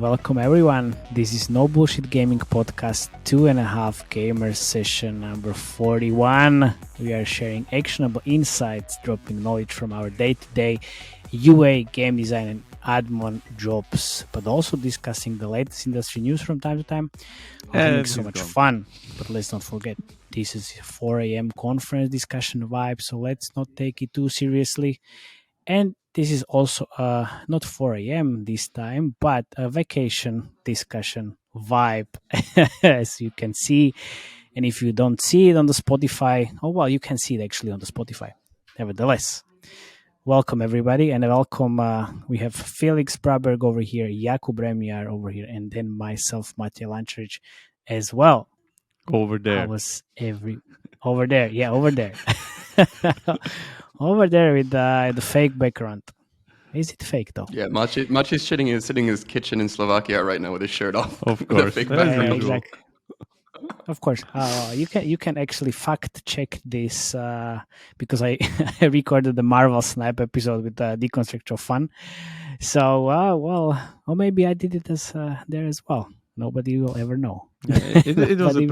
welcome everyone. This is No Bullshit Gaming Podcast 2.5 Gamers Session number 41. We are sharing actionable insights, dropping knowledge from our day-to-day UA, game design and Admon jobs, but also discussing the latest industry news from time to time. Having so much fun. But let's not forget, this is 4 a.m. conference discussion vibe, so let's not take it too seriously. And this is also not 4 a.m. this time, but a vacation discussion vibe, as you can see. And if you don't see it on the Spotify, oh, well, you can see it actually on the Spotify. Nevertheless, welcome everybody, and welcome. We have Felix Braberg over here, Jakub Remyar over here, and then myself, Matej Lančarić, as well. Over there. Over there? Yeah, over there. Over there with the fake background. Is it fake though? Yeah, Matej is sitting in his kitchen in Slovakia right now with his shirt off. Of course, yeah, exactly. Of course, you can actually fact check this because I recorded the Marvel Snap episode with Deconstructor Fun. So or maybe I did it as there as well. Nobody will ever know. It was a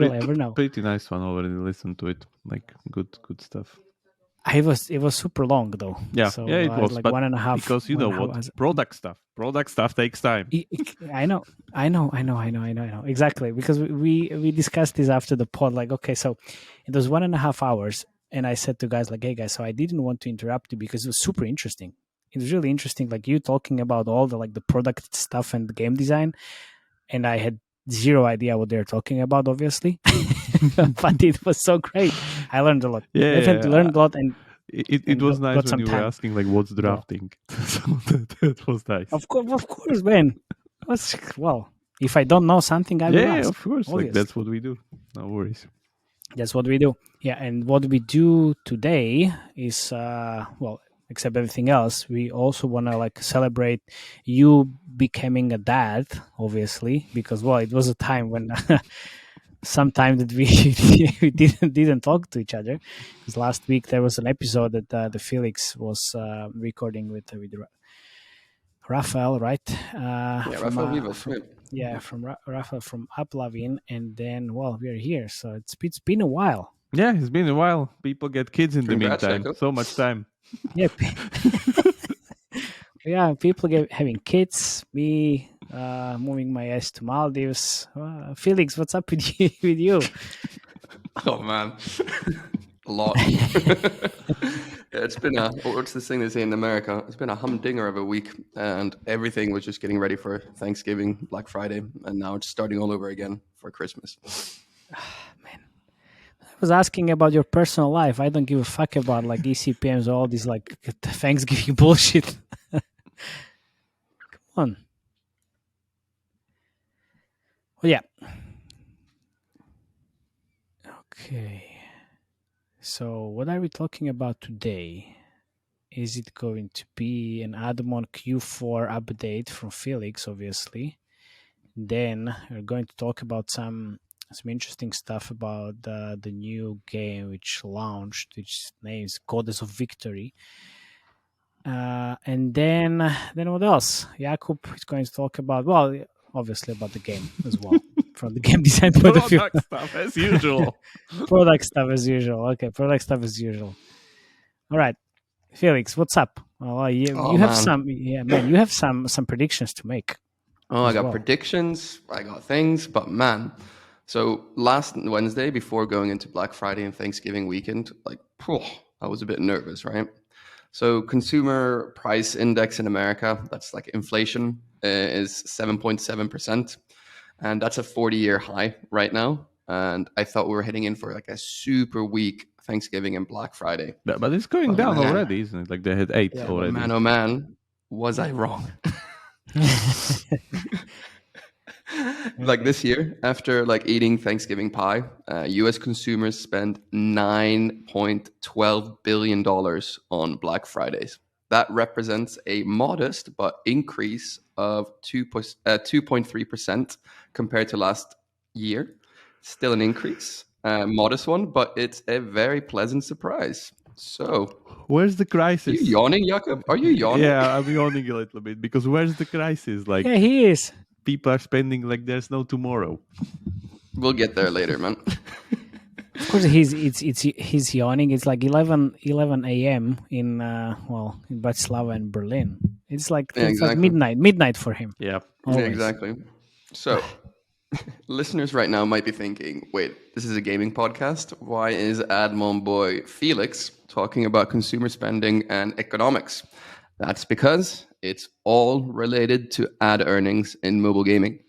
pretty nice one. Already listened to it. Like good stuff. It was super long though. Yeah, so, it was like but 1.5. Because you know what, product stuff takes time. I know. Exactly, because we discussed this after the pod. Like, okay, so it was 1.5 hours, and I said to guys like, hey guys, so I didn't want to interrupt you because it was super interesting. It was really interesting, like you talking about all the product stuff and the game design, and I had zero idea what they're talking about, obviously. But it was so great. I learned a lot. Definitely learned a lot, and it was nice when you were asking like what's drafting. So that was nice. Of course, man. Well, if I don't know something, I will ask. Yeah, of course. Like that's what we do. No worries. That's what we do. Yeah, and what we do today is except everything else, we also want to celebrate you becoming a dad, obviously, because it was a time when sometime that we didn't talk to each other, because last week there was an episode that the Felix was recording with Rafael, right? Rafael Vivas. From Rafael from Uplavin, and then we are here, so it's been a while. Yeah, it's been a while. People get kids in the meantime. Jakub. So much time. Yeah. Yeah, people having kids. Me moving my ass to Maldives. Felix, what's up with you? Oh man, a lot. It's been what's this thing they say in America? It's been a humdinger of a week, and everything was just getting ready for Thanksgiving, Black Friday, and now it's starting all over again for Christmas. Man, I was asking about your personal life. I don't give a fuck about eCPMs or all this Thanksgiving bullshit. Come on. Well, yeah. Okay. So what are we talking about today? Is it going to be an Admon Q4 update from Felix, obviously? Then we're going to talk about some interesting stuff about the new game which launched, which name is Goddess of Victory. And then what else? Jakub is going to talk about, obviously about the game as well, from the game design point of view. Product stuff as usual. Product stuff as usual. Okay, product stuff as usual. All right, Felix, what's up? You have some predictions to make. Oh, I got predictions. I got things, but man. So last Wednesday, before going into Black Friday and Thanksgiving weekend, I was a bit nervous, right? So consumer price index in America, that's inflation, is 7.7%. And that's a 40-year high right now. And I thought we were heading in for a super weak Thanksgiving and Black Friday. Yeah, but it's going down already, isn't it? They had 8 already. Man, oh man, was I wrong? This year, after eating Thanksgiving pie, U.S. consumers spend $9.12 billion on Black Fridays. That represents a modest but increase of 2.3% compared to last year. Still an increase, modest one, but it's a very pleasant surprise. So, where's the crisis? Are you yawning, Jakub? Are you yawning? Yeah, I'm yawning a little bit because where's the crisis? Yeah, he is. people are spending like there's no tomorrow. We'll get there later, man. Of course, he's yawning. It's like 11 a.m. in Bratislava and Berlin. It's like midnight for him. Yeah, exactly. So, listeners right now might be thinking, wait, this is a gaming podcast. Why is Admon boy Felix talking about consumer spending and economics? That's because it's all related to ad earnings in mobile gaming.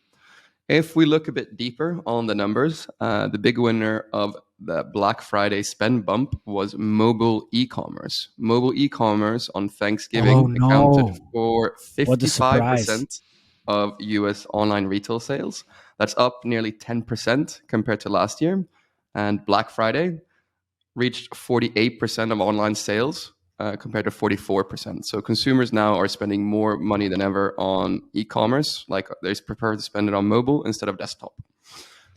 If we look a bit deeper on the numbers, the big winner of the Black Friday spend bump was mobile e-commerce. Mobile e-commerce on Thanksgiving accounted for 55% of US online retail sales. That's up nearly 10% compared to last year. And Black Friday reached 48% of online sales compared to 44%. So consumers now are spending more money than ever on e-commerce. Like they prefer to spend it on mobile instead of desktop.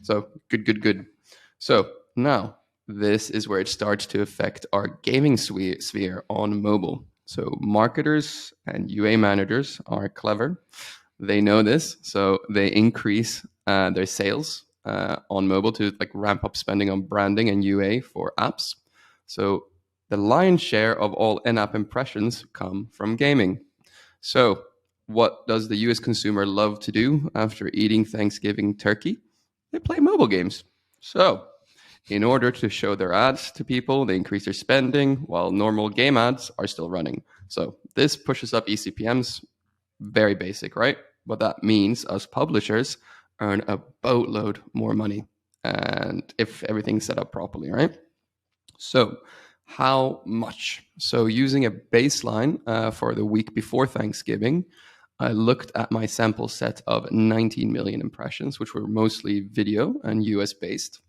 So good. So now this is where it starts to affect our gaming sphere on mobile. So marketers and UA managers are clever. They know this, so they increase their sales on mobile to like ramp up spending on branding and UA for apps. So the lion's share of all in-app impressions come from gaming. So what does the US consumer love to do after eating Thanksgiving turkey? They play mobile games. So in order to show their ads to people, they increase their spending while normal game ads are still running. So this pushes up eCPMs. Very basic, right? What that means, us publishers earn a boatload more money, and if everything's set up properly, right? So how much? So using a baseline for the week before Thanksgiving, I looked at my sample set of 19 million impressions, which were mostly video and US based.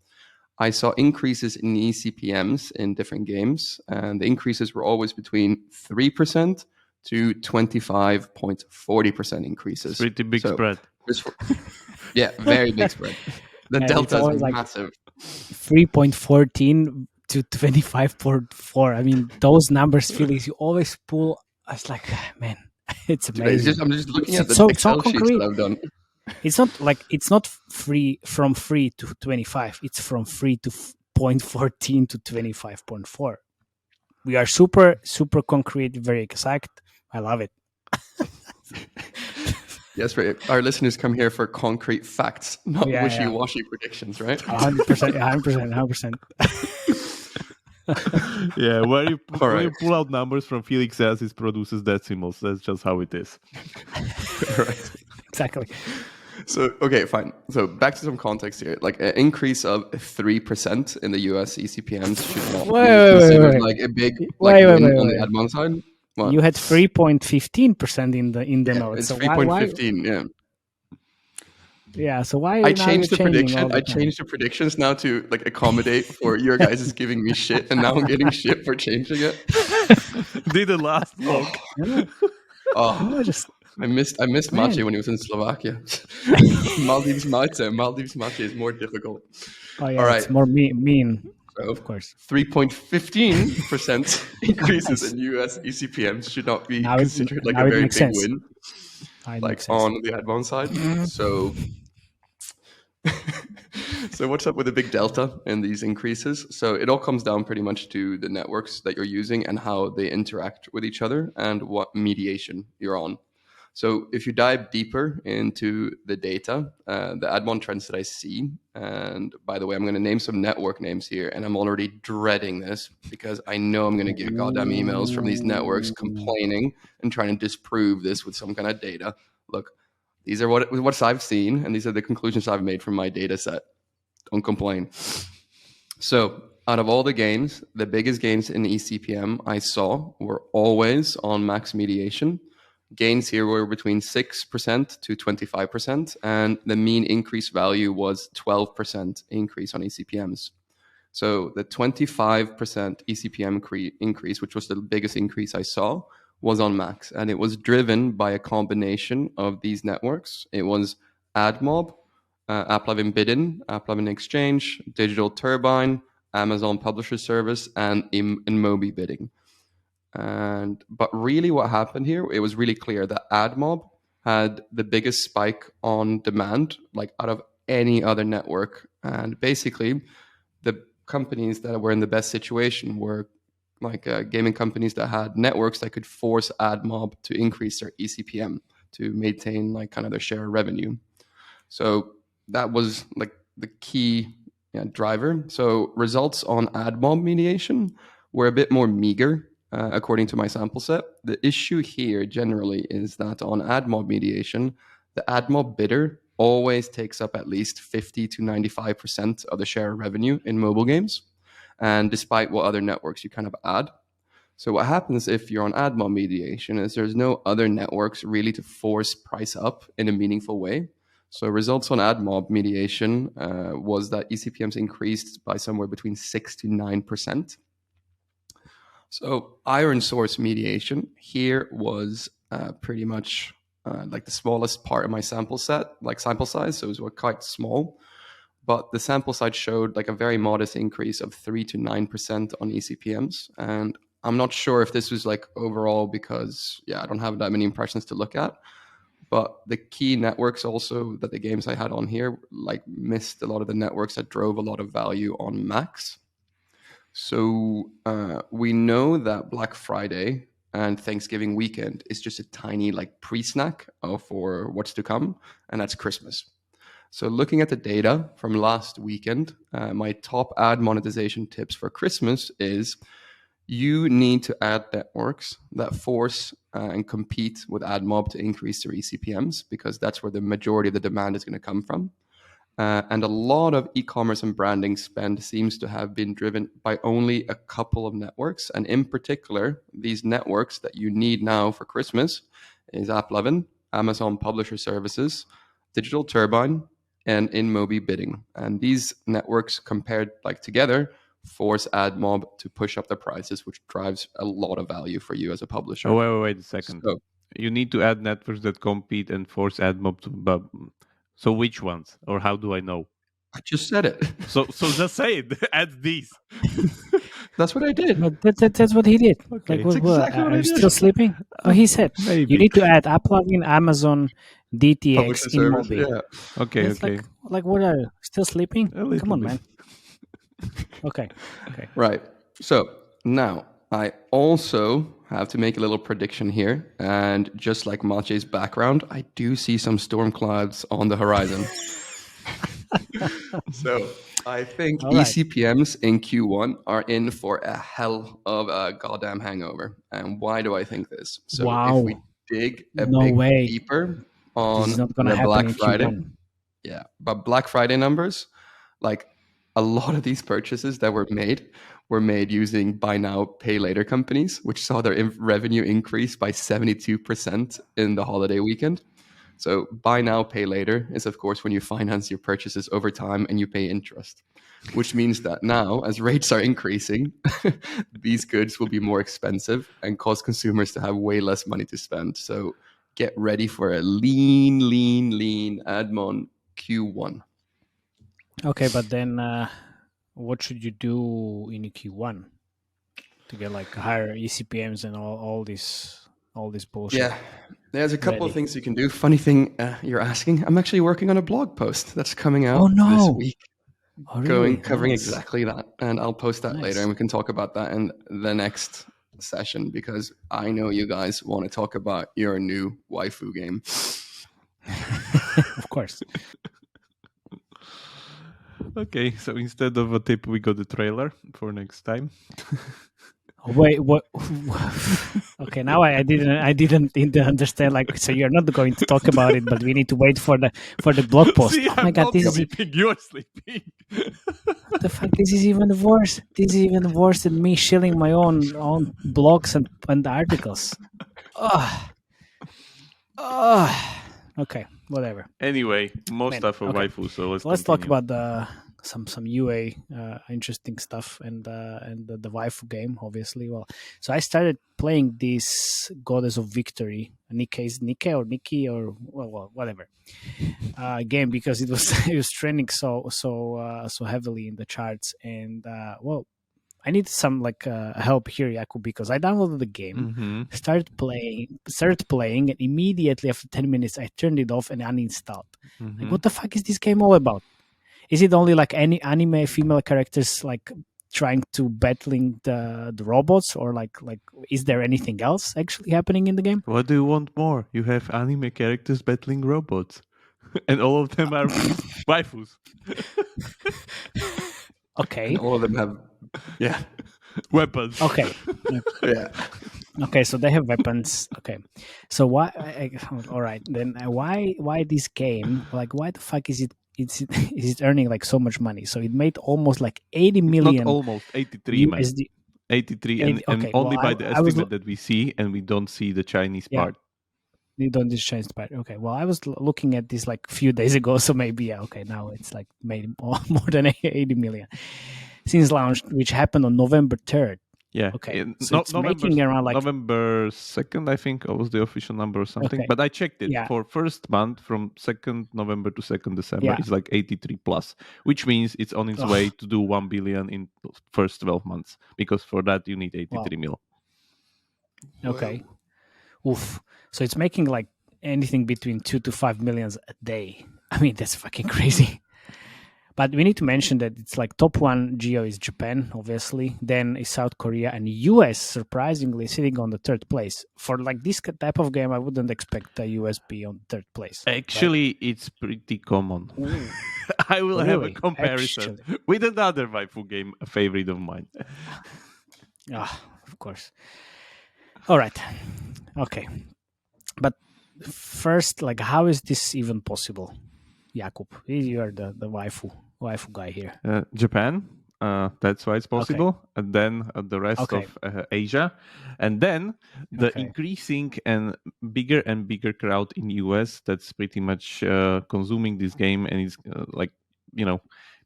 I saw increases in eCPMs in different games, and the increases were always between 3% to 25.40% increases. Pretty big spread. Yeah, very big spread. The delta is like massive. 3.14 to 25.4. I mean, those numbers, Felix, you always pull. I was like, man, it's amazing. I'm just looking at the Excel sheets that I've done. It's not free from 3 to 25. It's from 3 to 0.14 to 25.4. We are super concrete, very exact. I love it. Yes, right. Our listeners come here for concrete facts, not wishy-washy predictions, right? 100%. Yeah, where you pull out numbers from Felix says it produces decimals. That's just how it is. Right. Exactly. So, okay, fine. So back to some context here. Like an increase of 3% in the US eCPMs should not be considered like a big win on the Admon side. What? You had 3.15% in the notes. It's so 3.15, yeah. Yeah, so why I changed the prediction. I changed the predictions now to like accommodate for your guys is giving me shit, and now I'm getting shit for changing it. Didn't last long. I missed Matej when he was in Slovakia. Maldives Matej is more difficult. Oh yeah, all right. It's more mean. So, of course, 3.15% increases in US eCPMs should not be considered like a very big win, like on the Admon side. So what's up with the big delta in these increases? So it all comes down pretty much to the networks that you're using and how they interact with each other and what mediation you're on. So if you dive deeper into the data, the Admon trends that I see, and by the way, I'm going to name some network names here, and I'm already dreading this because I know I'm going to get goddamn emails from these networks complaining and trying to disprove this with some kind of data. Look, these are what I've seen, and these are the conclusions I've made from my data set. Don't complain. So out of all the gains, the biggest gains in eCPM I saw were always on max mediation. Gains here were between 6% to 25%, and the mean increase value was 12% increase on eCPMs. So the 25% eCPM increase, which was the biggest increase I saw, was on max, and it was driven by a combination of these networks. It was AdMob, AppLovin Biddin, AppLovin Exchange, Digital Turbine, Amazon Publisher Service, and InMobi Bidding. But really what happened here, it was really clear that AdMob had the biggest spike on demand, like out of any other network. And basically, the companies that were in the best situation were like gaming companies that had networks that could force Admon to increase their eCPM to maintain like kind of their share of revenue. So that was like the key driver. So results on Admon mediation were a bit more meager, according to my sample set. The issue here generally is that on Admon mediation, the Admon bidder always takes up at least 50 to 95% of the share of revenue in mobile games. And despite what other networks you kind of add. So what happens if you're on Admon mediation is there's no other networks really to force price up in a meaningful way. So results on Admon mediation was that eCPMs increased by somewhere between 6 to 9%. So iron source mediation here was pretty much like the smallest part of my sample set, like sample size. So it was quite small, but the sample size showed like a very modest increase of 3 to 9% on eCPMs. And I'm not sure if this was like overall because, I don't have that many impressions to look at. But the key networks also that the games I had on here like missed a lot of the networks that drove a lot of value on Max. So we know that Black Friday and Thanksgiving weekend is just a tiny like pre-snack for what's to come, and that's Christmas. So looking at the data from last weekend, my top ad monetization tips for Christmas is you need to add networks that force and compete with AdMob to increase their eCPMs, because that's where the majority of the demand is going to come from. And a lot of e-commerce and branding spend seems to have been driven by only a couple of networks. And in particular, these networks that you need now for Christmas is AppLovin, Amazon Publisher Services, Digital Turbine, and InMobi Bidding. And these networks compared like together force AdMob to push up the prices, which drives a lot of value for you as a publisher. Oh, wait a second. So, you need to add networks that compete and force AdMob to... So which ones? Or how do I know? I just said it. So just say it. Add these. That's what I did. No, that's what he did. Okay, like, what exactly what I did. did. Still sleeping? Oh, he said Maybe. You need to add AppLovin, Amazon, DTX, InMobi. Yeah. Okay. Like what are you? Still sleeping? Come on, bit. man. Okay. Right. So now I also have to make a little prediction here. And just like Matej's background, I do see some storm clouds on the horizon. So I think eCPMs in Q1 are in for a hell of a goddamn hangover. And why do I think this? So if we dig a bit deeper on the Black Friday, but Black Friday numbers, like a lot of these purchases that were made using buy now, pay later companies, which saw their revenue increase by 72% in the holiday weekend. So buy now, pay later is, of course, when you finance your purchases over time and you pay interest, which means that now, as rates are increasing, these goods will be more expensive and cause consumers to have way less money to spend. So get ready for a lean Admon Q1. Okay, but then what should you do in Q1 to get like higher eCPMs and all this bullshit? Yeah, there's a couple of things you can do. Funny thing you're asking, I'm actually working on a blog post that's coming out this week. Covering exactly that, and I'll post that later, and we can talk about that in the next session, because I know you guys want to talk about your new waifu game. Of course. Okay, so instead of a tip, we got the trailer for next time. Wait, what? Okay, now I didn't understand. Like, so you're not going to talk about it, but we need to wait for the blog post. See, oh my god, this sleeping. You're sleeping. What the fuck? This is even worse. This is even worse than me shilling my own blogs and articles. Okay, whatever. Anyway, more stuff for waifu. So let's talk about some UA interesting stuff and the waifu game, obviously. Well, so I started playing this Goddess of Victory, Nikke or Nikke or well whatever game, because it was trending so heavily in the charts, and I need some like help here, Jakub, because I downloaded the game, started playing, and immediately after 10 minutes, I turned it off and uninstalled. Like, what the fuck is this game all about? Is it only like any anime female characters like trying to battling the robots, or like is there anything else actually happening in the game? What do you want more? You have anime characters battling robots, and all of them are waifus. Okay. And all of them have weapons. Okay. yeah. Okay, so they have weapons. Okay, so why? All right, then why this game? Like, why the fuck is it? Is it earning like so much money? So it made almost like 80 million. Not almost 83, man. USD. 83, and Okay, only well, by the estimate that we see, and we don't see the Chinese part. You don't change the part. Okay, well, I was looking at this like a few days ago, so maybe okay, now it's like made more than 80 million since launch, which happened on November 3rd. Yeah. Okay. So it's making around like November 2nd, I think, was the official number or something. Okay. But I checked it. Yeah. For first month from 2nd November to 2nd December, Yeah. it's like 83 plus, which means it's on its way to do 1 billion in first 12 months. Because for that, you need 83 mil. Okay. Oof. So it's making like anything between 2 to 5 millions a day. I mean, that's fucking crazy. But we need to mention that it's like top one geo is Japan, obviously. Then is South Korea, and US, surprisingly, sitting on the third place. For like this type of game, I wouldn't expect the US be on third place. Actually, it's pretty common. I will have a comparison with another waifu game, a favorite of mine. Of course. All right. Okay. But first, like, how is this even possible? Jakub, you are the waifu guy here. Japan, that's why it's possible. Okay. And then the rest of Asia, and then the increasing and bigger crowd in US that's pretty much consuming this game, and it's like, you know,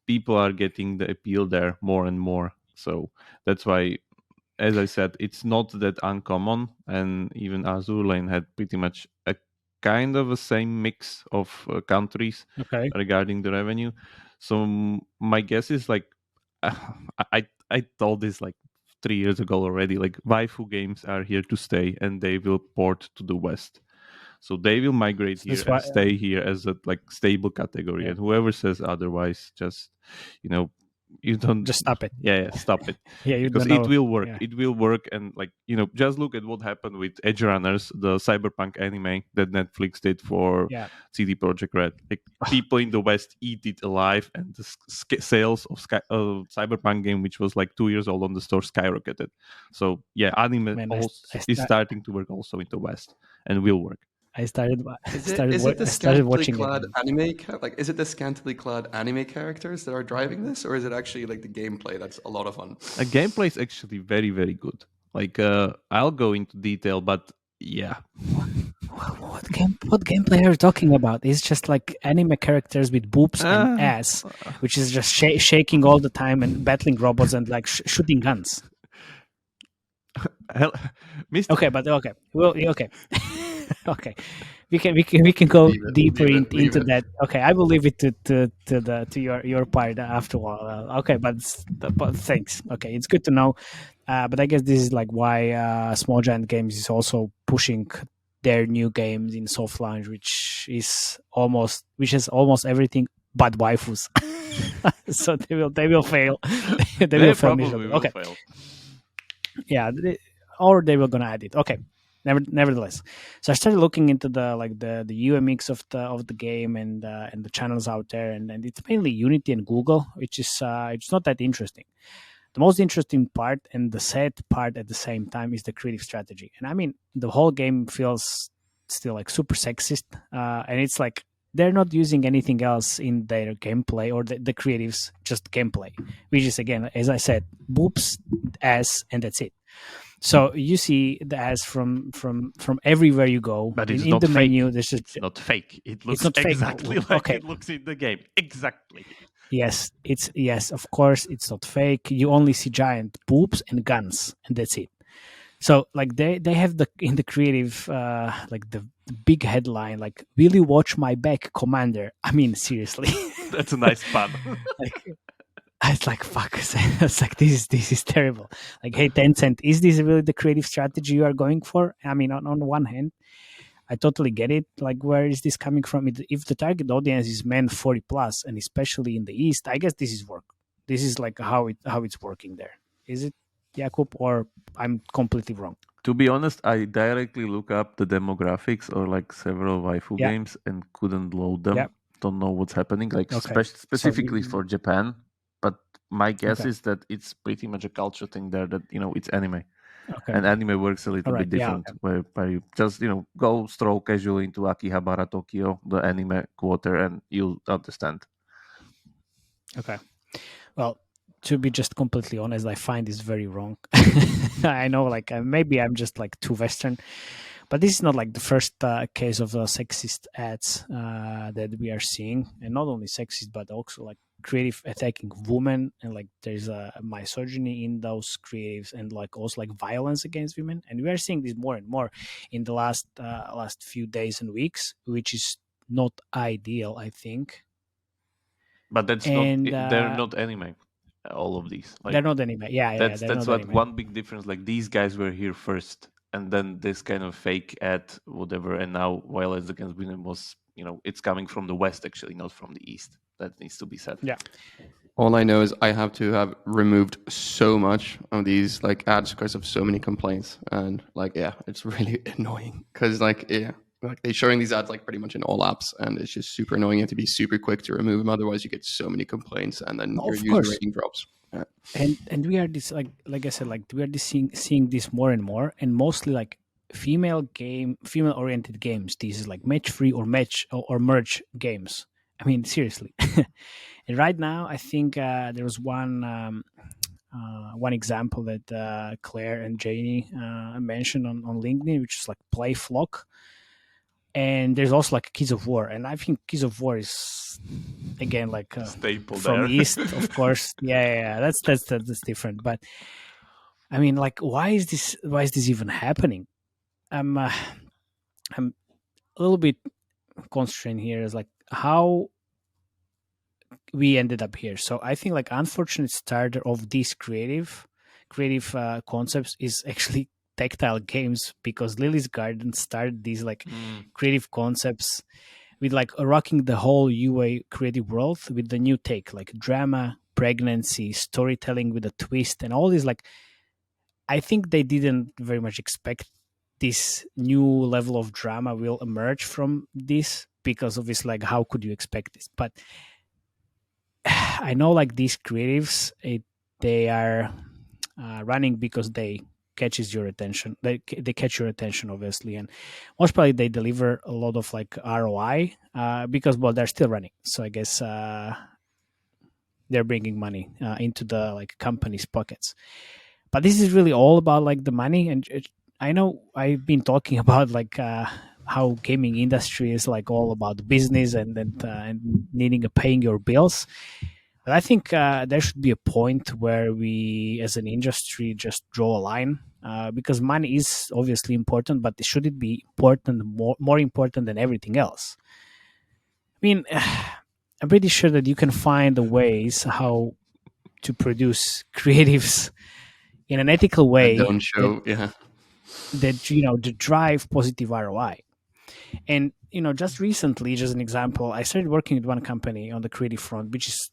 people are getting the appeal there more and more. So that's why, as I said, it's not that uncommon, and even Azur Lane had pretty much a kind of the same mix of countries regarding the revenue. So my guess is like, I told this like 3 years ago already, like waifu games are here to stay, and they will port to the West. So they will migrate here and stay here as a like stable category. And whoever says otherwise, just, you know, you don't just stop it. Stop it. You because it will work. It will work. And like, you know, just look at what happened with Edge Runners, the cyberpunk anime that Netflix did for CD Projekt Red. Like, people in the West eat it alive, and the sales of cyberpunk game, which was like 2 years old on the store, skyrocketed. So anime is starting to work also in the West, and will work. Is it the scantily clad anime? Like, is it the scantily clad anime characters that are driving this, or is it actually like the gameplay that's a lot of fun? The gameplay is actually very, very good. Like, I'll go into detail, but yeah. What gameplay are you talking about? It's just like anime characters with boobs and ass, which is just shaking all the time and battling robots and like shooting guns. Okay. Well, okay. Okay, we can go deeper into that. Okay, I will leave it to your part after a while. Okay, but thanks. Okay, it's good to know. But I guess this is like why Small Giant Games is also pushing their new games in soft launch, which is almost everything but waifus. So they will fail. they will fail. Okay. Fail. Yeah, or they were gonna add it. Okay. Nevertheless, so I started looking into the UMX of the game and the channels out there, and it's mainly Unity and Google, which is it's not that interesting. The most interesting part and the sad part at the same time is the creative strategy. And I mean, the whole game feels still like super sexist, and it's like they're not using anything else in their gameplay or the creatives, just gameplay, which is, again, as I said, boobs, ass, and that's it. So you see the ass from everywhere you go. But it's in not the fake. Menu. There's just, it's not fake. It looks exactly like it looks in the game. Exactly. Yes, of course, it's not fake. You only see giant boobs and guns, and that's it. So like they have in the creative like the big headline, like, "Will you watch my back, Commander?" I mean, seriously. That's a nice pun. it's like, fuck. It's like, this is terrible. Like, hey, Tencent, is this really the creative strategy you are going for? I mean, on one hand, I totally get it. Like, where is this coming from? If the target audience is men 40 plus, and especially in the East, I guess this is work. This is like how it's working there. Is it, Jakub, or I'm completely wrong? To be honest, I directly look up the demographics or like several waifu games and couldn't load them. Yeah. Don't know what's happening, like specifically for Japan. But my guess is that it's pretty much a culture thing there, that, you know, it's anime. Okay. And anime works a little bit different, where you just, you know, go stroll casually into Akihabara, Tokyo, the anime quarter, and you'll understand. Okay. Well, to be just completely honest, I find this very wrong. I know, like, maybe I'm just like too Western, but this is not like the first case of sexist ads that we are seeing, and not only sexist, but also like creative attacking women, and like there's a misogyny in those creatives, and like also like violence against women, and we are seeing this more and more in the last few days and weeks, which is not ideal, I think. But that's not, they're not anime, all of these. Like, they're not anime. Yeah, that's what anime. One big difference. Like, these guys were here first, and then this kind of fake ad, whatever, and now violence against women was, you know, it's coming from the West, actually, not from the East. That needs to be said. Yeah. All I know is I have to have removed so much of these like ads because of so many complaints, and like, yeah, it's really annoying because like, yeah, like they're showing these ads like pretty much in all apps, and it's just super annoying. You have to be super quick to remove them, otherwise you get so many complaints, and then your user rating drops. Yeah. And we are this like I said, like we are this seeing this more and more, and mostly like female oriented games. This is like match free or merge games. I mean, seriously. And right now, I think there was one example that Claire and Janie mentioned on LinkedIn, which is like Play Flock. And there's also like Keys of War, and I think Keys of War is again like staple from there. East, of course. Yeah, that's different. But I mean, like, why is this even happening? I'm a little bit constrained here. Is like how we ended up here. So I think like unfortunate starter of these creative concepts is actually tactile games, because Lily's Garden started these like creative concepts with like rocking the whole UA creative world with the new take, like drama, pregnancy, storytelling with a twist, and all these. Like, I think they didn't very much expect this new level of drama will emerge from this, because obviously, like, how could you expect this? But I know like these creatives, they are running because they catches your attention. They catch your attention, obviously, and most probably they deliver a lot of like ROI because, well, they're still running. So I guess they're bringing money into the like company's pockets. But this is really all about like the money. And I know I've been talking about like how gaming industry is like all about business and needing to paying your bills. But I think there should be a point where we, as an industry, just draw a line, because money is obviously important, but should it be important, more important than everything else? I mean, I'm pretty sure that you can find the ways how to produce creatives in an ethical way that don't show, that you know, to drive positive ROI. And you know, just recently, just an example, I started working with one company on the creative front, which is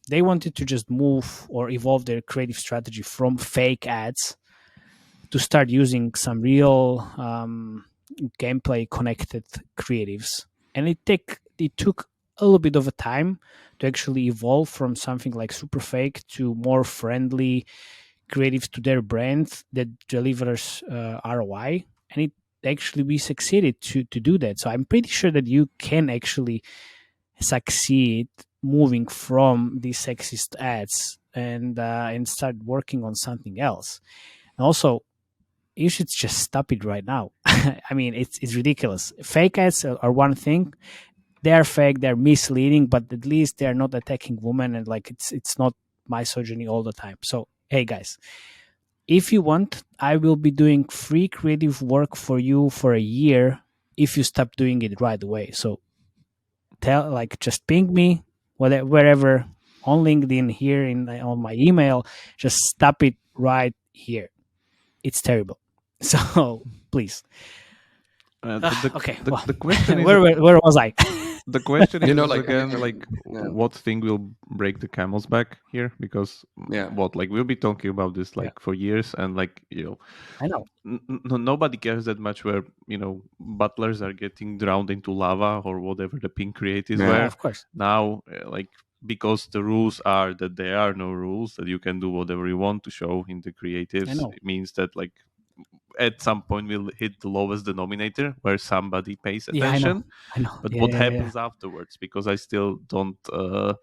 they wanted to just move or evolve their creative strategy from fake ads to start using some real gameplay connected creatives. And it took a little bit of a time to actually evolve from something like super fake to more friendly creatives to their brand that delivers ROI. And we succeeded to do that. So I'm pretty sure that you can actually succeed moving from these sexist ads and start working on something else. And also, you should just stop it right now. I mean, it's ridiculous. Fake ads are one thing. They're fake, they're misleading, but at least they're not attacking women, and like it's not misogyny all the time. So hey guys, if you want, I will be doing free creative work for you for a year if you stop doing it right away. So just ping me wherever on LinkedIn, here on my email. Just stop it right here. It's terrible. So please. The question is where was I? The question is again, what thing will break the camel's back here? Because we'll be talking about this for years, and I know nobody cares that much where butlers are getting drowned into lava or whatever the pink creatives were. Of course. Now, because the rules are that there are no rules, that you can do whatever you want to show in the creatives. It means that at some point we'll hit the lowest denominator where somebody pays attention. I know. But what happens afterwards? Because I still don't, or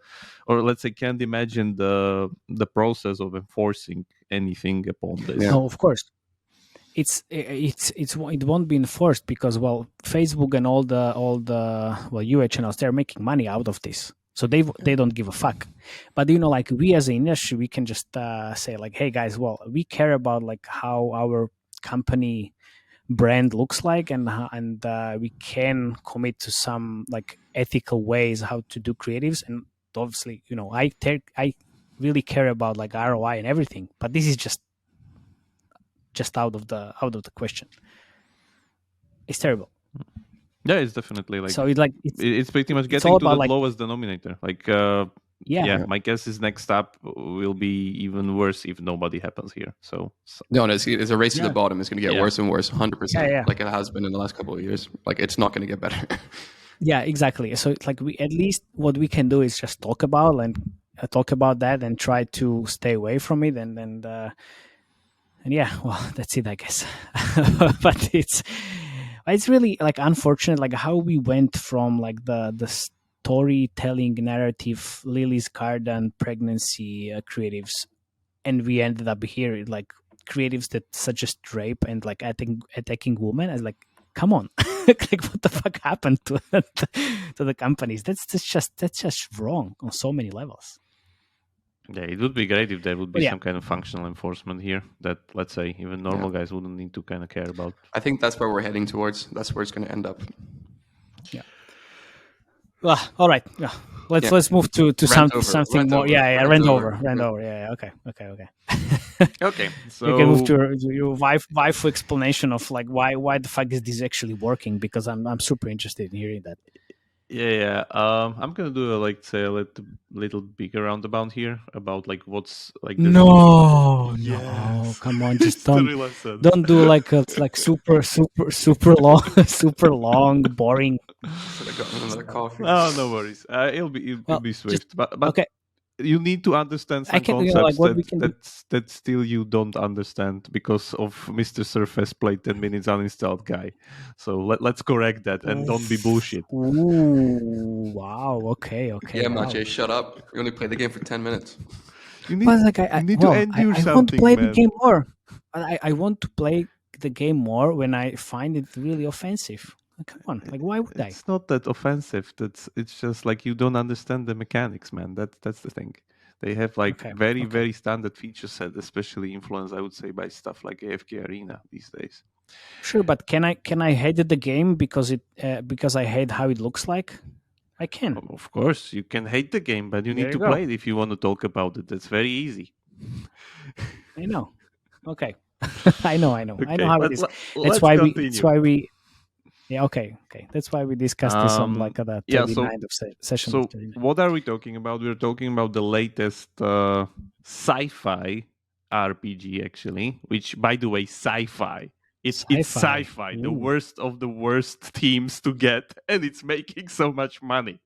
let's say, can't imagine the process of enforcing anything upon this. No, of course. It won't be enforced because Facebook and all the UA channels, they're making money out of this. So they don't give a fuck. But we as an industry, we can just say hey guys, we care about how our company brand looks like, and we can commit to some ethical ways how to do creatives. And obviously, I really care about ROI and everything. But this is just out of the question. It's terrible. Yeah, it's definitely so it's pretty much getting to the lowest denominator. My guess is next up will be even worse if nobody happens here. So no, it's a race to the bottom. It's going to get worse and worse, 100%. Like it has been in the last couple of years. It's not going to get better. Yeah, exactly. So it's we at least what we can do is just talk about that and try to stay away from it, and that's it, I guess. But it's really unfortunate how we went from the storytelling narrative, Lily's garden pregnancy creatives, and we ended up here creatives that suggest rape and attacking women as come on. What the fuck happened to the companies? That's just wrong on so many levels. Yeah, it would be great if there would be some kind of functional enforcement here that, let's say, even normal guys wouldn't need to kind of care about. I think that's where we're heading towards. That's where it's going to end up. Yeah. Well, all right. Yeah. Let's move to something more. Rant over. Yeah. Okay. Okay. So you can move to your waifu explanation of why the fuck is this actually working, because I'm super interested in hearing that. Yeah. I'm gonna do a little bigger roundabout here about what's this. No, come on, just don't do super long, super long, boring. Should have gotten another coffee. Oh, no worries. It'll be swift, but okay. You need to understand some concepts that still you don't understand because of Mr. Surface played 10 minutes uninstalled guy. So let's correct that and don't be bullshit. Ooh, wow. Okay. Yeah, Matej, shut up. You only played the game for 10 minutes. You need to endure something, I want to play man. the game more. I want to play the game more when I find it really offensive. Come on, why would I? It's not that offensive. It's just you don't understand the mechanics, man. That's the thing. They have very standard feature set, especially influenced, I would say, by stuff like AFK Arena these days. Sure, but can I hate the game because I hate how it looks like? I can. Of course, you can hate the game, but you need to play it if you want to talk about it. That's very easy. I know. Okay. I know. Okay, I know how it is. That's why we. Yeah, okay. That's why we discussed this on the 39th of session. So what are we talking about? We're talking about the latest sci-fi RPG, actually, which, by the way, sci-fi. It's sci-fi, the worst of the worst teams to get, and it's making so much money.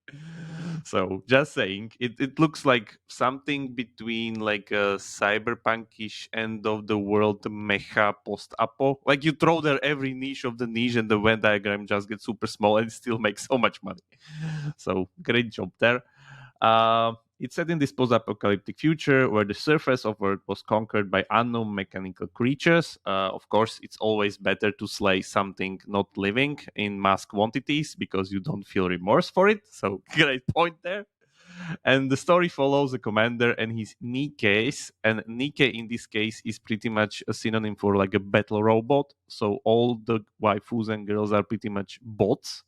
So just saying, it looks like something between a cyberpunkish end of the world mecha post-apo. You throw there every niche of the niche, and the Venn diagram just gets super small and still makes so much money. So great job there. It's set in this post-apocalyptic future where the surface of Earth was conquered by unknown mechanical creatures. Of course, it's always better to slay something not living in mass quantities because you don't feel remorse for it. So great point there. And the story follows a commander and his Nikkes. And Nikke in this case is pretty much a synonym for a battle robot. So all the waifus and girls are pretty much bots.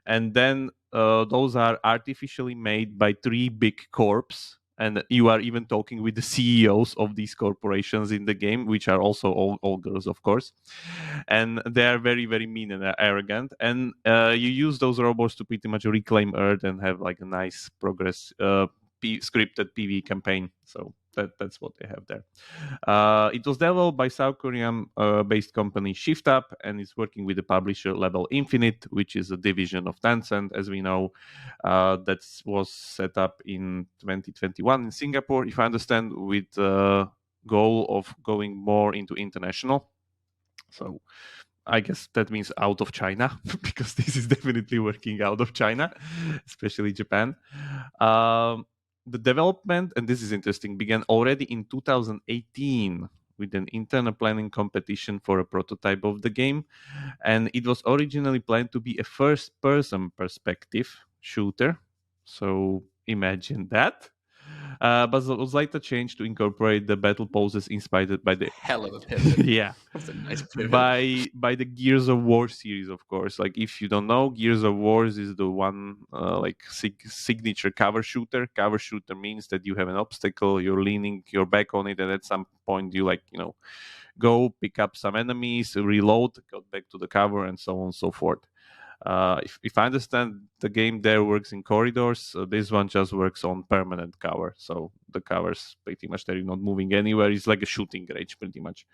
And then those are artificially made by 3 big corps. and you are even talking with the CEOs of these corporations in the game, which are also all girls, of course, and they are very, very mean and arrogant. And you use those robots to pretty much reclaim Earth and have like a nice progress scripted PV campaign. So that's what they have there. It was developed by South Korean based company Shift Up, and it's working with the publisher Level Infinite, which is a division of Tencent, as we know. That was set up in 2021 in Singapore, if I understand, with the goal of going more into international. So I guess that means out of China, because this is definitely working out of China, especially Japan. The development, and this is interesting, began already in 2018 with an internal planning competition for a prototype of the game. And it was originally planned to be a first-person perspective shooter. So imagine that. But it was later changed to incorporate the battle poses inspired by the hell of a pivot. Yeah, that's a nice pivot. by the Gears of War series, of course. Like, if you don't know, Gears of War is the one signature cover shooter. Cover shooter means that you have an obstacle, you're leaning your back on it, and at some point you go pick up some enemies, reload, go back to the cover, and so on and so forth. If I understand, the game there works in corridors. This one just works on permanent cover. So the covers pretty much they're not moving anywhere. It's like a shooting range, pretty much.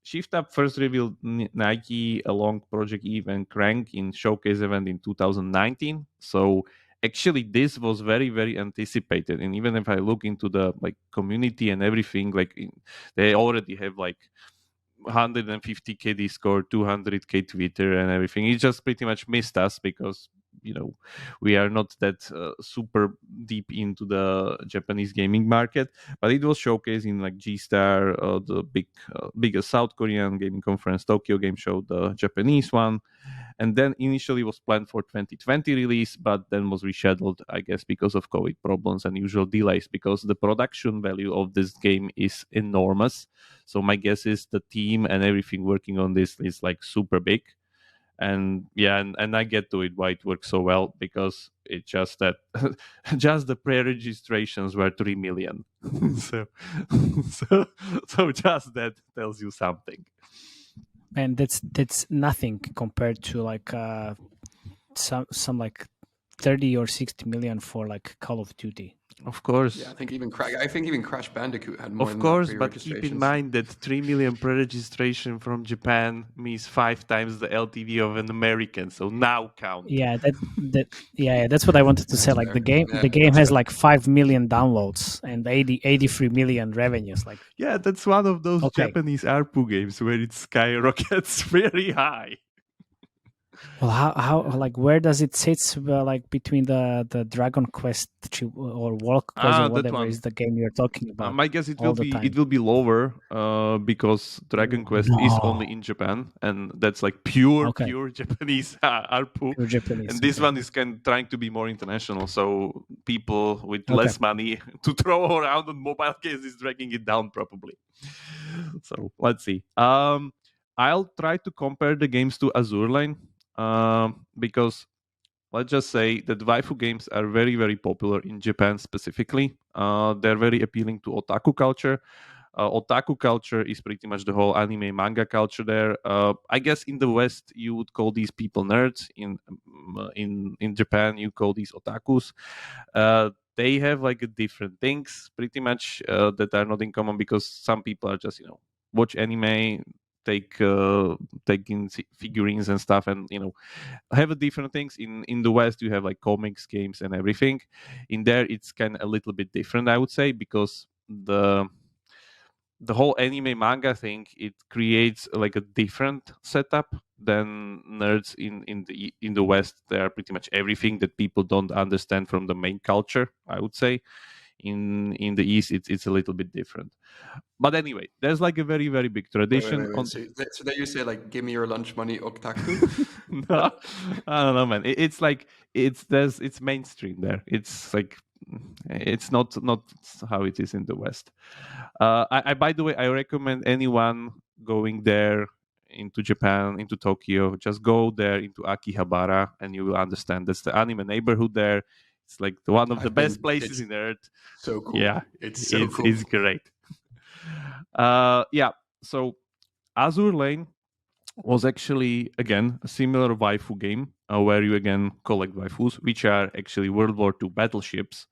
Shift Up first revealed Nikke along Project Eve and Crank in showcase event in 2019. So actually, this was very, very anticipated. And even if I look into the community and everything, they already have 150k Discord, 200k Twitter, and everything. It just pretty much missed us because we are not that super deep into the Japanese gaming market. But it was showcased in G-Star, the biggest South Korean gaming conference, Tokyo Game Show, the Japanese one. And then initially was planned for 2020 release, but then was rescheduled, I guess, because of COVID problems and usual delays, because the production value of this game is enormous. So my guess is the team and everything working on this is super big. And yeah, and I get to it why it works so well, because it's just that just the pre-registrations were 3 million. so just that tells you something. And that's nothing compared to some 30 or 60 million for Call of Duty. Of course. Yeah, I think even Crash Bandicoot had more. Of course, but keep in mind that 3 million pre-registration from Japan means 5 times the LTV of an American. So now count. Yeah, that's what I wanted to say. The game has 5 million downloads and 83 million revenues. Yeah, that's one of those Japanese ARPU games where it skyrockets very high. Well, how where does it sit between the Dragon Quest or World Quest or whatever is the game you're talking about? I guess it will be lower because Dragon Quest is only in Japan, and that's pure Japanese ARPU. Pure Japanese, and this one is trying to be more international, so people with less money to throw around on mobile games is dragging it down probably. So let's see. I'll try to compare the games to Azur Line. Because let's just say that waifu games are very, very popular in Japan specifically. They're very appealing to otaku culture. Otaku culture is pretty much the whole anime manga culture there. I guess in the West you would call these people nerds. In Japan you call these otakus. They have different things pretty much that are not in common, because some people are just watch anime, take in figurines and stuff, and have different things. In the West you have comics, games, and everything. In there it's kind of a little bit different, I would say, because the whole anime manga thing, it creates a different setup than nerds in the West. They are pretty much everything that people don't understand from the main culture, I would say. In the East it's a little bit different. But anyway, there's a very, very big tradition. Wait. So that you say give me your lunch money, Otaku? No, I don't know, man. It's mainstream there. It's not how it is in the West. I by the way, I recommend anyone going there into Japan, into Tokyo, just go there into Akihabara, and you will understand. That's the anime neighborhood there. It's like one of the best places in Earth. So cool. Yeah, it's so cool. It's great. So Azur Lane was actually, again, a similar waifu game where you again collect waifus, which are actually World War II battleships.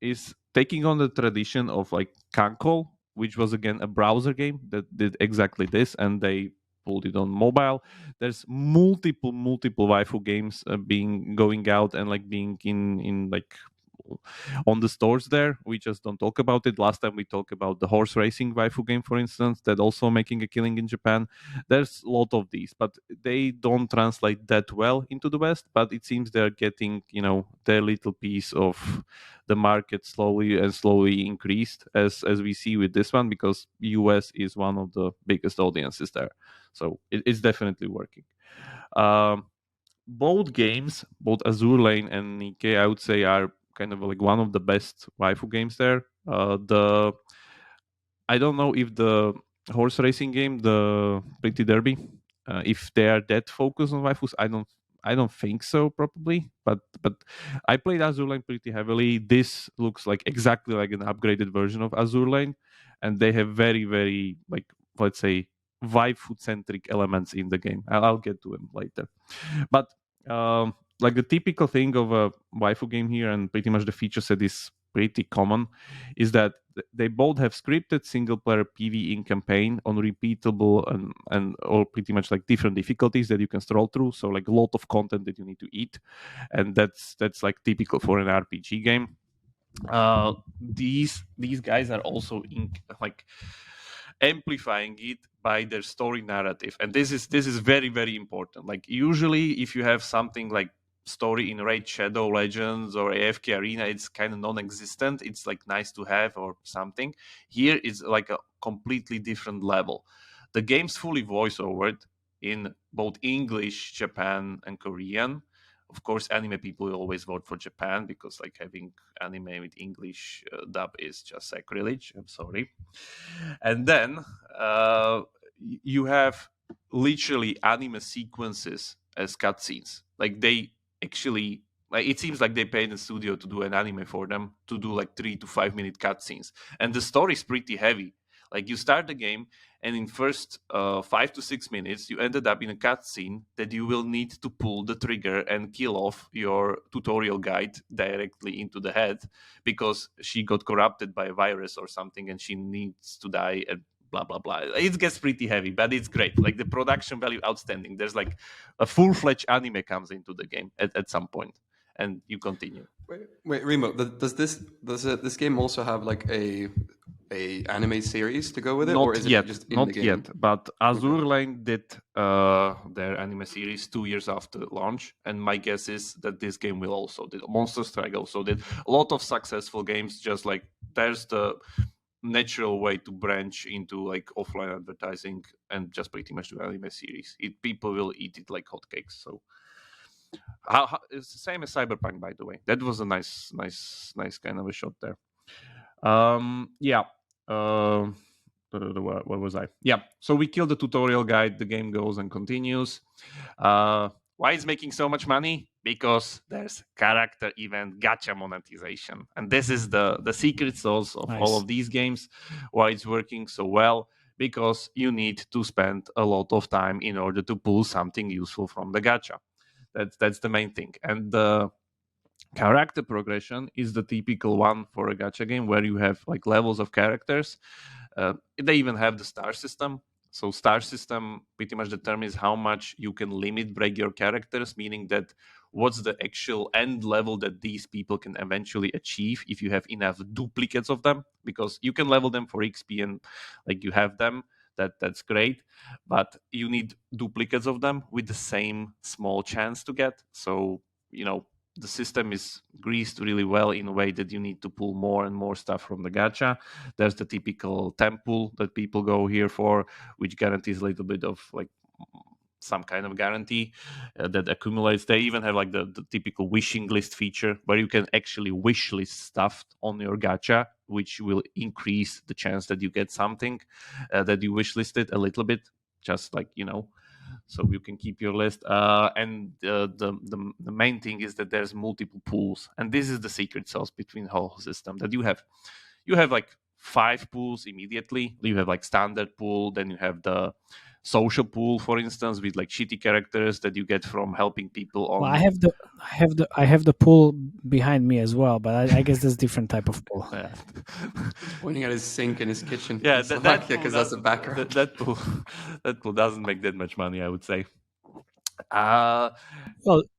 Is taking on the tradition of like Kankol, which was again a browser game that did exactly this, and they pulled it on mobile. There's multiple waifu games going out and like being in like on the stores there. We just don't talk about it. Last time we talked about the horse racing waifu game, for instance, that also making a killing in Japan. There's a lot of these, but they don't translate that well into the West. But it seems they're getting, their little piece of the market slowly increased as we see with this one, because US is one of the biggest audiences there. So it's definitely working. Both games, both Azur Lane and Nikke, I would say are kind of like one of the best waifu games there. I don't know if the horse racing game, the Pretty Derby, if they are that focused on waifus. I don't think so, probably. But I played Azur Lane pretty heavily. This looks like exactly like an upgraded version of Azur Lane, and they have very, very, like, let's say, waifu centric elements in the game. I'll get to them later. But like the typical thing of a waifu game here, and pretty much the feature set is pretty common, is that they both have scripted single player PvE campaign on repeatable and or pretty much like different difficulties that you can stroll through. So like a lot of content that you need to eat, and that's like typical for an RPG game. These guys are also like amplifying it by their story narrative, and this is very, very important. Like usually if you have something like story in Raid Shadow Legends or AFK Arena, it's kind of non-existent. It's like nice to have or something. Here it's like a completely different level. The game's fully voice-overed in both English, Japan, and Korean. Of course, anime people will always vote for Japan, because like having anime with English dub is just sacrilege. I'm sorry. And then you have literally anime sequences as cutscenes. Like they actually, like it seems like they paid a studio to do an anime for them to do like 3 to 5 minute cutscenes, and the story is pretty heavy. Like you start the game, and in first 5 to 6 minutes, you ended up in a cutscene that you will need to pull the trigger and kill off your tutorial guide directly into the head, because she got corrupted by a virus or something, and she needs to die. And blah blah blah. It gets pretty heavy, but it's great. Like the production value, outstanding. There's like a full-fledged anime comes into the game at some point, and you continue. Wait, Remo, does this game also have like a anime series to go with it, not or is yet, it just in not the game? yet. But Azur Lane did their anime series 2 years after launch, and my guess is that this game will also did. Monster Strike also did. A lot of successful games, just like there's the natural way to branch into like offline advertising and just pretty much do anime series. People will eat it like hotcakes. So it's the same as Cyberpunk, by the way. That was a nice kind of a shot there. Where was I? Yeah, so we killed the tutorial guide. The game goes and continues. Why is making so much money? Because there's character event gacha monetization, and this is the secret sauce of all of these games. Why it's working so well? Because you need to spend a lot of time in order to pull something useful from the gacha. That's the main thing. And the character progression is the typical one for a gacha game, where you have like levels of characters. They even have the star system. So star system pretty much determines how much you can limit break your characters, meaning that what's the actual end level that these people can eventually achieve if you have enough duplicates of them, because you can level them for XP and like you have them. That's great, but you need duplicates of them with the same small chance to get. So the system is greased really well in a way that you need to pull more and more stuff from the gacha. There's the typical temple that people go here for, which guarantees a little bit of like some kind of guarantee that accumulates. They even have like the typical wishing list feature, where you can actually wish list stuff on your gacha, which will increase the chance that you get something that you wish listed a little bit, just like so you can keep your list. And the main thing is that there's multiple pools, and this is the secret sauce between the whole system, that you have like 5 pools immediately. You have like standard pool, then you have the social pool, for instance, with like shitty characters that you get from helping people on. Well, I have the pool behind me as well, but I guess that's different type of pool. Yeah. Pointing at his sink in his kitchen. Yeah, because that's a background. That pool doesn't make that much money, I would say. Well,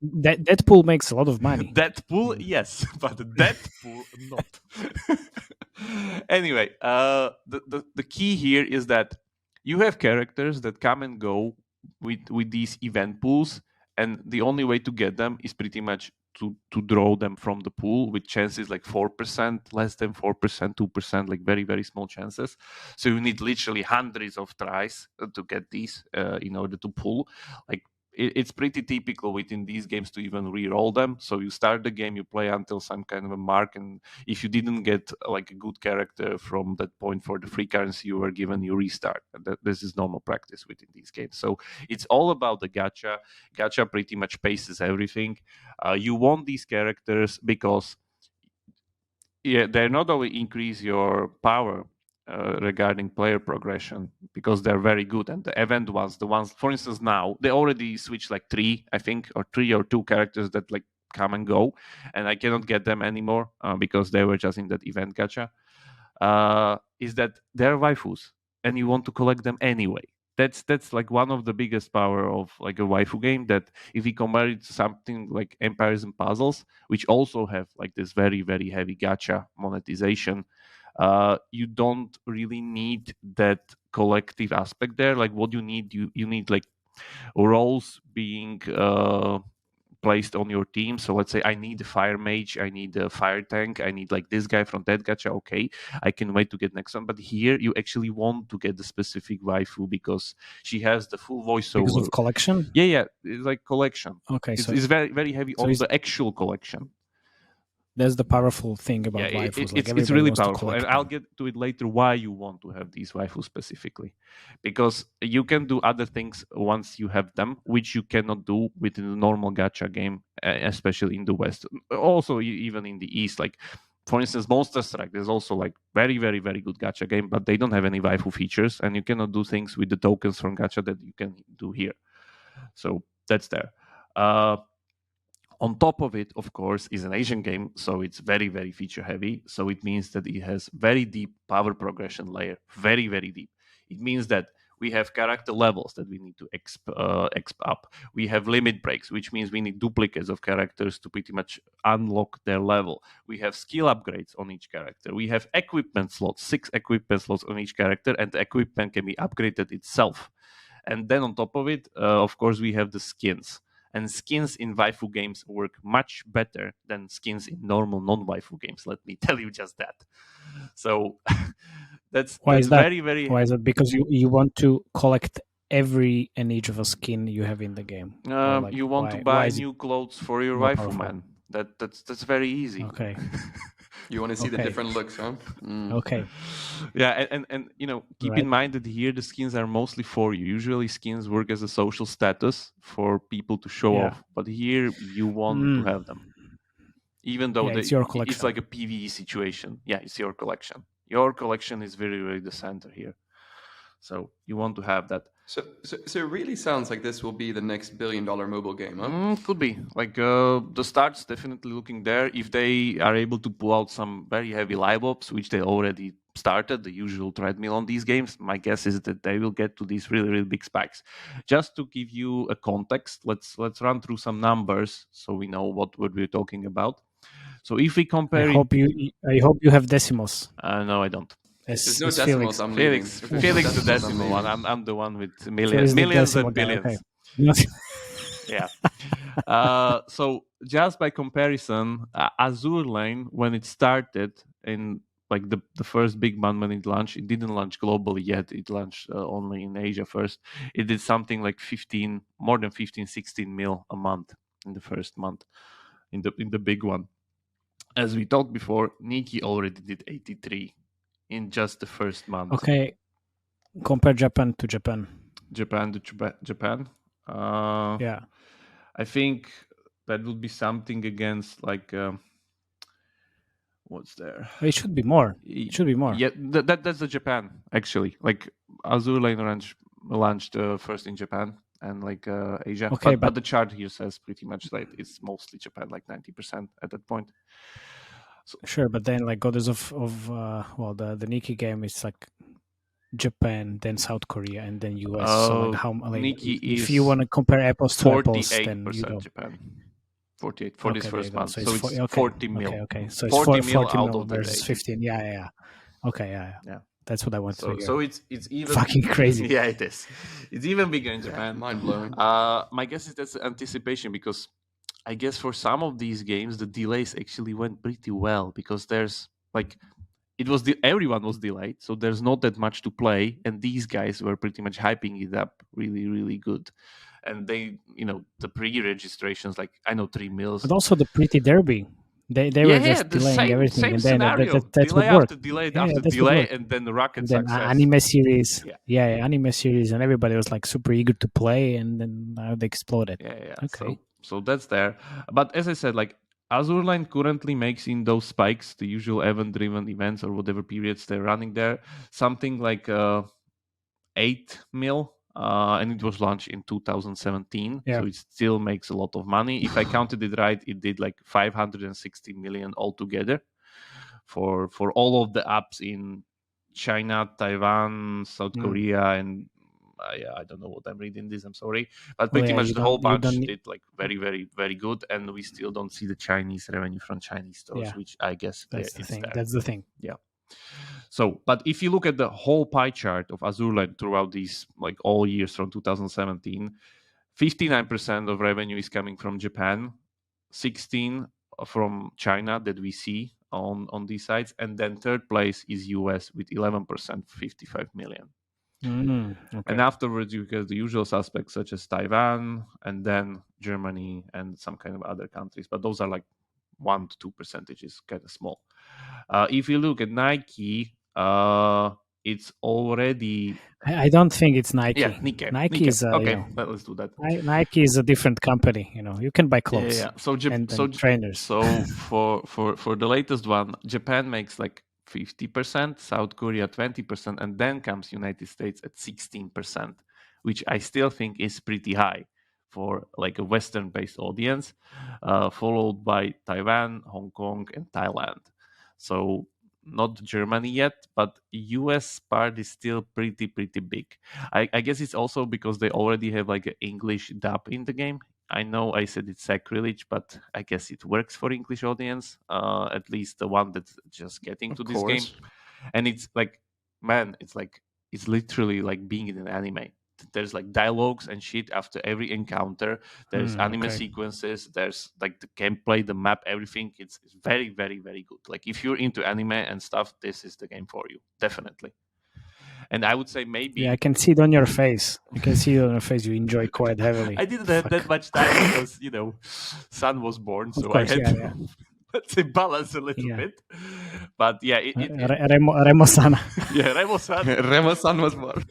that pool makes a lot of money. That pool, yes, but that pool, not. Anyway, the key here is that you have characters that come and go with these event pools, and the only way to get them is pretty much to draw them from the pool with chances like 4%, less than 4%, 2%, like very, very small chances. So you need literally hundreds of tries to get these in order to pull. Like, it's pretty typical within these games to even re-roll them. So you start the game, you play until some kind of a mark, and if you didn't get like a good character from that point for the free currency you were given, you restart. This is normal practice within these games. So it's all about the gacha. Gacha pretty much paces everything. You want these characters because they not only increase your power regarding player progression, because they're very good, and the event ones, the ones, for instance, now they already switched like 3 or 2 characters that like come and go, and I cannot get them anymore because they were just in that event gacha. Is that they're waifus and you want to collect them anyway. That's like one of the biggest power of like a waifu game, that if we compare it to something like Empires and Puzzles, which also have like this very, very heavy gacha monetization, you don't really need that collective aspect there. Like what you need like roles being placed on your team. So let's say I need a fire mage, I need a fire tank, I need like this guy from that gacha. Okay, I can wait to get next one. But here you actually want to get the specific waifu because she has the full voiceover. Because of collection? Yeah, it's like collection. Okay, it's very, very heavy on the actual collection. That's the powerful thing about waifus. It's really powerful, and I'll get to it later why you want to have these waifus specifically, because you can do other things once you have them, which you cannot do within the normal gacha game, especially in the West. Also, even in the East, like for instance, Monster Strike. There's also like very, very, very good gacha game, but they don't have any waifu features, and you cannot do things with the tokens from gacha that you can do here. So that's there. On top of it, of course, is an Asian game, so it's very, very feature heavy. So it means that it has very deep power progression layer, very, very deep. It means that we have character levels that we need to exp up. We have limit breaks, which means we need duplicates of characters to pretty much unlock their level. We have skill upgrades on each character. We have equipment slots, 6 equipment slots on each character, and the equipment can be upgraded itself. And then on top of it, of course, we have the skins. And skins in waifu games work much better than skins in normal non-waifu games. Let me tell you just that. So that's very, very... Why is that? Because you want to collect every and each of a skin you have in the game. You want to buy new clothes for your waifu, man. That's very easy. Okay. You want to see the different looks, huh? Okay. Yeah, and keep in mind that here the skins are mostly for you. Usually skins work as a social status for people to show off, but here you want to have them. Even though it's your collection. It's like a PvE situation. Yeah, it's your collection. Your collection is very, very the center here. So you want to have that. So it really sounds like this will be the next $1 billion mobile game, huh? Could be. Like the start's definitely looking there. If they are able to pull out some very heavy liveops, which they already started, the usual treadmill on these games, my guess is that they will get to these really, really big spikes. Just to give you a context, let's run through some numbers so we know what we're talking about. So if we compare, I hope you have decimals. No, I don't. There's no decimals. Felix the decimal one. I'm the one with millions and billions. Okay. Yeah. So just by comparison, Azur Lane, when it started in like the first big month when it launched, it didn't launch globally yet. It launched only in Asia first. It did something like more than 16 mil a month in the first month, in the big one. As we talked before, Nikke already did 83 in just the first month. Okay, compare Japan to Japan. Japan to Japan. Yeah. I think that would be something against like what's there? It should be more. It should be more. Yeah, that's the Japan actually. Like Azur launched first in Japan and like Asia. Okay, but the chart here says pretty much that it's mostly Japan, like 90% at that point. So, sure, but then like Goddess of the Nikke game is like Japan, then South Korea, and then US. So like how like Nikke if you want to compare apples to apples, then you know Japan. 48 for this first month. So it's 40, 40 mil. Okay. So it's 40 mil out mil of the versus 15. Yeah. Okay, yeah. That's what I want to hear. So it's even fucking crazy. Yeah, it is. It's even bigger in Japan. Mind blowing. My guess is that's anticipation, because I guess for some of these games the delays actually went pretty well, because there's like everyone was delayed, so there's not that much to play, and these guys were pretty much hyping it up really, really good. And they, the pre-registrations, like I know 3 mils, but also the Pretty Derby. They were just delaying everything, same and then scenario. That's delay what worked. After delay after delay, and then the rocket success. Anime series, anime series, and everybody was like super eager to play, and then they exploded. Yeah. Okay, so that's there. But as I said, like Azurline currently makes in those spikes, the usual event-driven events or whatever periods they're running there, something like 8 mil. And it was launched in 2017, so it still makes a lot of money. If I counted it right, it did like 560 million altogether for all of the apps in China, Taiwan, South Korea, and I don't know what I'm reading this. I'm sorry, but pretty much the whole bunch did like very, very, very good, and we still don't see the Chinese revenue from Chinese stores, which I guess that's the thing. there. That's the thing. Yeah. So, but if you look at the whole pie chart of Azurline throughout these, like all years from 2017, 59% of revenue is coming from Japan, 16 from China that we see on these sites, and then third place is US with 11%, 55 million. Okay. And afterwards, you get the usual suspects such as Taiwan, and then Germany, and some kind of other countries. But those are like 1 to 2%, kind of small. If you look at Nikke, it's already. I don't think it's Nikke. Yeah, Nikke. Nikke is okay. Let's do that. Nikke is a different company. You can buy clothes. Yeah. So trainers. So for the latest one, Japan makes like 50%, South Korea 20%, and then comes United States at 16%, which I still think is pretty high for like a Western-based audience, followed by Taiwan, Hong Kong, and Thailand. So not Germany yet, but US part is still pretty big. I guess it's also because they already have like an English dub in the game. I know I said it's sacrilege, but I guess it works for English audience, at least the one that's just getting to this game. And it's like, man, it's literally like being in an anime. There's like dialogues and shit after every encounter. There's anime sequences. There's like the gameplay, the map, everything. It's very, very, very good. Like if you're into anime and stuff, this is the game for you, definitely. And I would say maybe. Yeah, I can see it on your face. I can see it on your face. You enjoy quite heavily. I didn't have that much time because son was born, so I had to let's say balance a little bit. But yeah, Remoson. Yeah, Remoson. Remoson was born.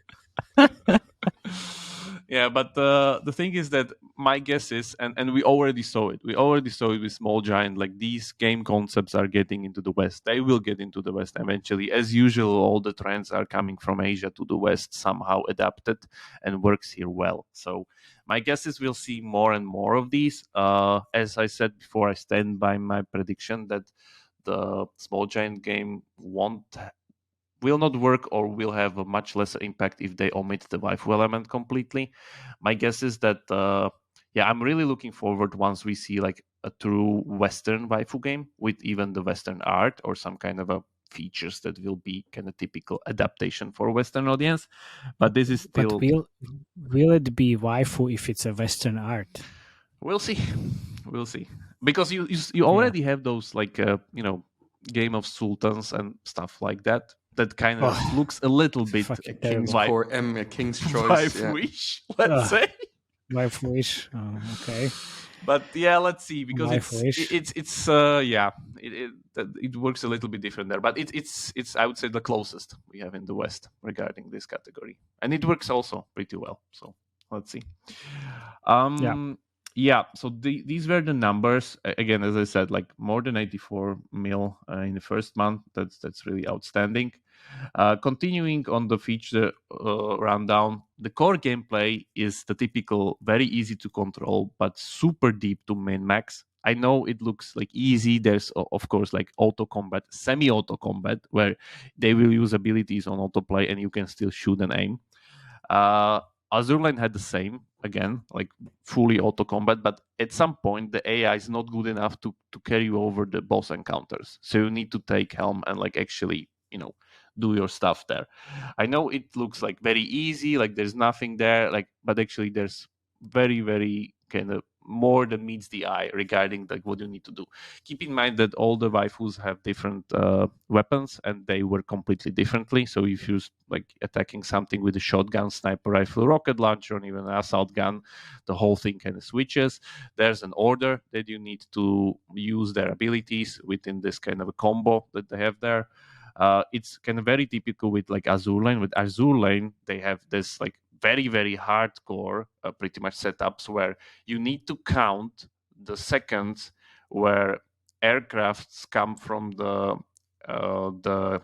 Yeah, but the thing is that my guess is, and we already saw it. We already saw it with Small Giant. Like these game concepts are getting into the West. They will get into the West eventually. As usual, all the trends are coming from Asia to the West, somehow adapted and works here well. So my guess is we'll see more and more of these. As I said before, I stand by my prediction that the Small Giant game will not work or will have a much lesser impact if they omit the waifu element completely. My guess is that, I'm really looking forward once we see like a true Western waifu game with even the Western art or some kind of a features that will be kind of typical adaptation for Western audience. But this is still. But will it be waifu if it's a Western art? We'll see. Because you already have those like Game of Sultans and stuff like that. That kind of looks a little bit King's Choice, wish, let's say. Wife wish. Okay. But yeah, let's see, because it works a little bit different there. But it's I would say the closest we have in the West regarding this category, and it works also pretty well. So let's see. So these were the numbers. Again, as I said, like more than 84 mil in the first month. That's really outstanding. Continuing on the feature rundown, the core gameplay is the typical, very easy to control, but super deep to min-max. I know it looks like easy. There's, of course, like auto combat, semi-auto combat, where they will use abilities on autoplay and you can still shoot and aim. Azur had the same, again, like fully auto combat, but at some point the AI is not good enough to carry you over the boss encounters. So you need to take helm and like actually, do your stuff there. I know it looks like very easy, like there's nothing there, like, but actually there's very, very kind of more than meets the eye regarding like what you need to do. Keep in mind that all the waifus have different weapons and they work completely differently. So if you're like attacking something with a shotgun, sniper rifle, rocket launcher, or even an assault gun, the whole thing kind of switches. There's an order that you need to use their abilities within this kind of a combo that they have there. It's kind of very typical with like Azur. With Azur, they have this like very, very hardcore pretty much setups where you need to count the seconds where aircrafts come from the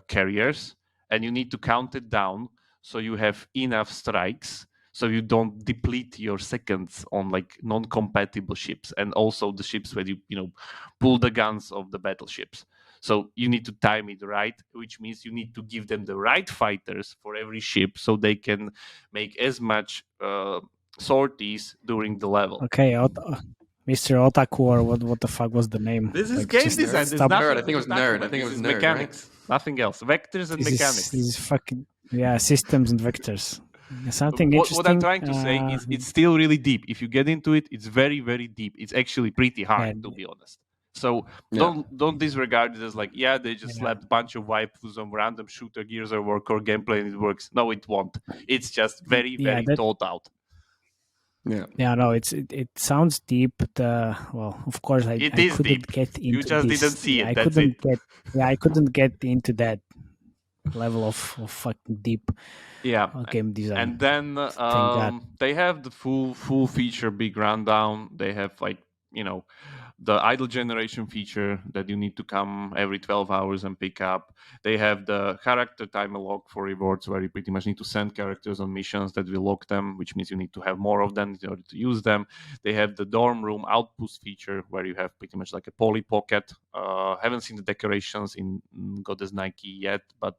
carriers, and you need to count it down so you have enough strikes so you don't deplete your seconds on like non-compatible ships, and also the ships where you pull the guns of the battleships. So you need to time it right, which means you need to give them the right fighters for every ship so they can make as much sorties during the level. Okay, Mr. Otaku, or what the fuck was the name? This is game design. Nerd. I think it was nerd. I think it was nerd, mechanics. Right? Nothing else. Vectors and mechanics. This is fucking systems and vectors. Something interesting. What I'm trying to say is it's still really deep. If you get into it, it's very, very deep. It's actually pretty hard, to be honest. So don't disregard it as like, they just slapped a bunch of waifus on random shooter gears or core gameplay and it works. No, it won't. It's just very, very thought out. No, it sounds deep. Of course, I couldn't deep. Get into you just this. Didn't see it. I couldn't get into that level of fucking deep game design. And then they have the full feature big rundown. They have like the idle generation feature that you need to come every 12 hours and pick up. They have the character timer lock for rewards, where you pretty much need to send characters on missions that will lock them, which means you need to have more of them in order to use them. They have the dorm room outpost feature, where you have pretty much like a poly pocket. Haven't seen the decorations in Goddess Nikke yet, but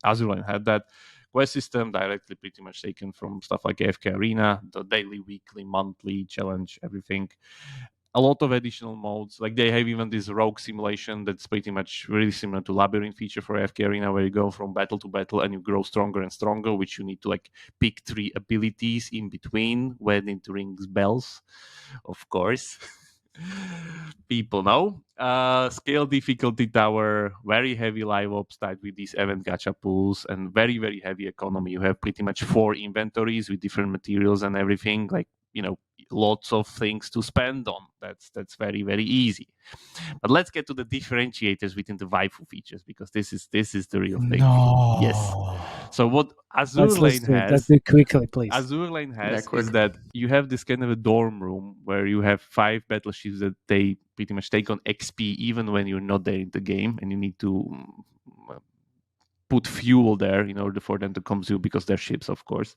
Azur had that. Quest system directly pretty much taken from stuff like AFK Arena, the daily, weekly, monthly challenge, everything. A lot of additional modes. Like they have even this rogue simulation that's pretty much really similar to Labyrinth feature for AFK Arena, where you go from battle to battle and you grow stronger and stronger, which you need to like pick 3 abilities in between when it rings bells, of course. People know. Scale difficulty tower, very heavy live ops tied with these event gacha pools, and very, very heavy economy. You have pretty much 4 inventories with different materials and everything, like lots of things to spend on. That's very, very easy. But let's get to the differentiators within the waifu features, because this is the real thing. No. Yes. So what Azur has, let's do quickly, please. Azur has is that you have this kind of a dorm room where you have 5 battleships that they pretty much take on XP even when you're not there in the game, and you need to put fuel there in order for them to consume, because they're ships, of course.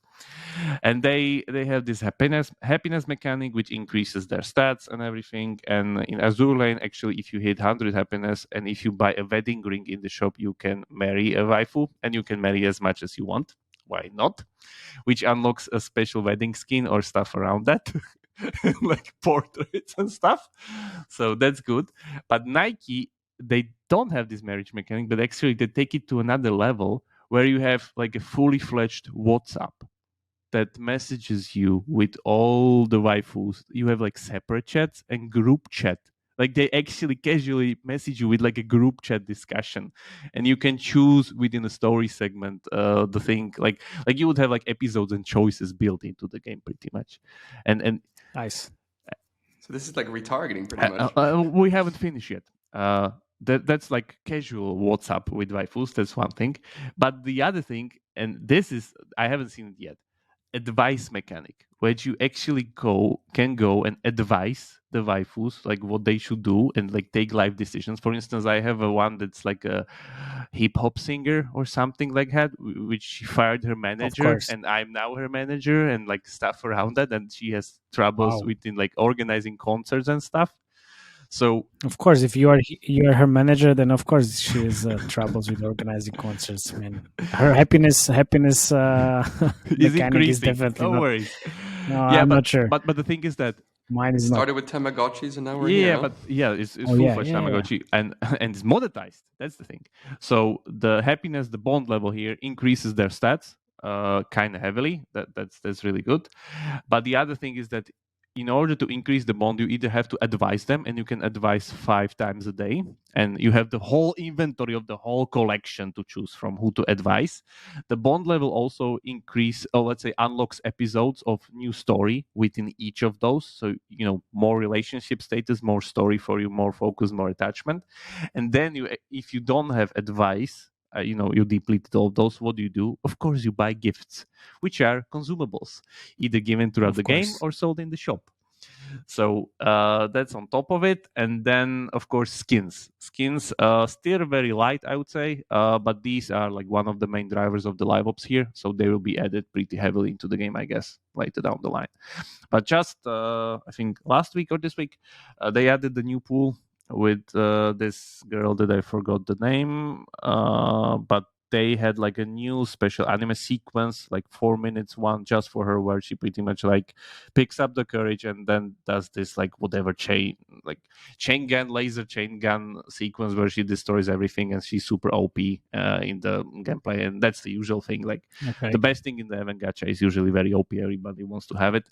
And they have this happiness mechanic, which increases their stats and everything. And in Azur, actually, if you hit 100 happiness and if you buy a wedding ring in the shop, you can marry a waifu, and you can marry as much as you want. Why not? Which unlocks a special wedding skin or stuff around that. Like portraits and stuff. So that's good. But Nikke, they don't have this marriage mechanic, but actually they take it to another level, where you have like a fully fledged WhatsApp that messages you with all the waifus. You have like separate chats and group chat. Like they actually casually message you with like a group chat discussion, and you can choose within a story segment the thing, like you would have like episodes and choices built into the game pretty much. And nice. So this is like retargeting pretty much. We haven't finished yet. That's like casual WhatsApp with waifus. That's one thing. But the other thing, and this is, I haven't seen it yet, advice mechanic, where you actually can go and advise the waifus like what they should do and like take life decisions. For instance, I have a one that's like a hip hop singer or something like that, which she fired her manager, and I'm now her manager, and like stuff around that, and she has troubles within like organizing concerts and stuff. So of course, if you are her manager, then of course she has troubles with organizing concerts. Man, her happiness mechanic is definitely no not. worries. No, I'm not sure. But the thing is that mine is started with Tamagotchis and now we're here. here. Yeah, but yeah, it's full-fledged Tamagotchi and it's monetized. That's the thing. So the happiness, the bond level here increases their stats kind of heavily. That's really good. But the other thing is that in order to increase the bond, you either have to advise them, and you can advise 5 times a day, and you have the whole inventory of the whole collection to choose from who to advise. The bond level also unlocks episodes of new story within each of those. So, more relationship status, more story for you, more focus, more attachment. And then if you don't have advice, you depleted all those, what do? Of course, you buy gifts, which are consumables, either given throughout the game or sold in the shop. So that's on top of it. And then, of course, skins. Skins still very light, I would say, but these are like one of the main drivers of the liveops here. So they will be added pretty heavily into the game, I guess, later down the line. But just, I think last week or this week, they added the new pool with this girl that I forgot the name, but they had like a new special anime sequence, like 4 minutes one just for her, where she pretty much like picks up the courage and then does this like whatever laser chain gun sequence where she destroys everything, and she's super OP in the gameplay, and that's the usual thing. Like the best thing in the event gacha is usually very OP. Everybody wants to have it.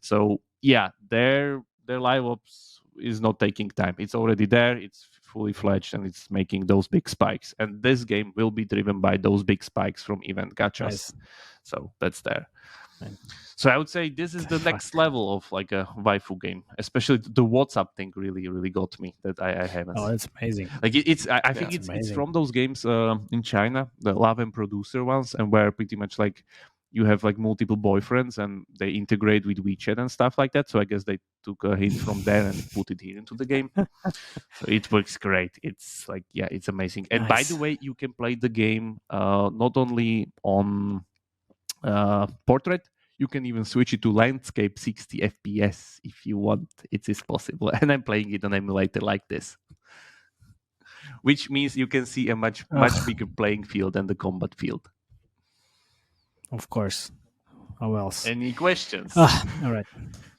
So yeah, their live ops is not taking time. It's already there. It's fully fledged, and it's making those big spikes. And this game will be driven by those big spikes from event gachas. Nice. So that's there. Nice. So I would say this is the next level of like a waifu game. Especially the WhatsApp thing really, really got me, that I haven't. Oh, that's amazing. Like I think it's from those games in China, the Love and Producer ones, and where pretty much like you have like multiple boyfriends and they integrate with WeChat and stuff like that. So I guess they took a hint from there and put it here into the game. So it works great. It's like, yeah, it's amazing. And by the way, you can play the game not only on portrait, you can even switch it to landscape 60 FPS if you want. It is possible. And I'm playing it on emulator like this, which means you can see a much bigger playing field than the combat field. Of course. How else? Any questions? All right.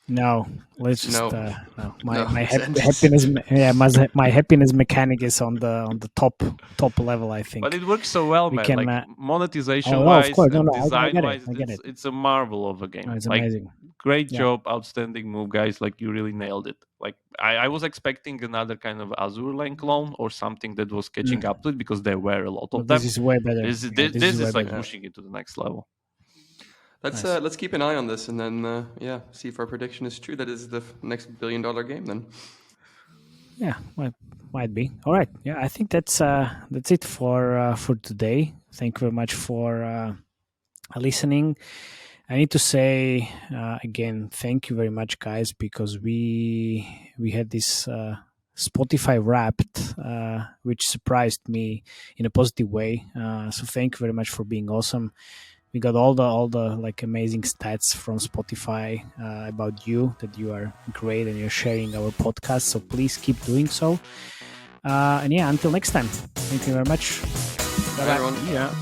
No, let's just no. My happiness. Yeah, my happiness mechanic is on the top level, I think. But it works so well, man. Like monetization wise, design wise, it's a marvel of a game. It's amazing. Great job, outstanding move, guys. Like you really nailed it. Like I was expecting another kind of Azur lane clone or something that was catching up to it, because there were a lot of them. This is way better. This is like pushing it to the next level. Let's keep an eye on this, and then see if our prediction is true. That is the next $1 billion game, then. Yeah, might be. All right. Yeah, I think that's it for today. Thank you very much for listening. I need to say again, thank you very much, guys, because we had this Spotify Wrapped, which surprised me in a positive way. So thank you very much for being awesome. We got all the like amazing stats from Spotify about you, that you are great and you're sharing our podcast. So please keep doing so. And yeah, until next time. Thank you very much. Bye, everyone. Yeah.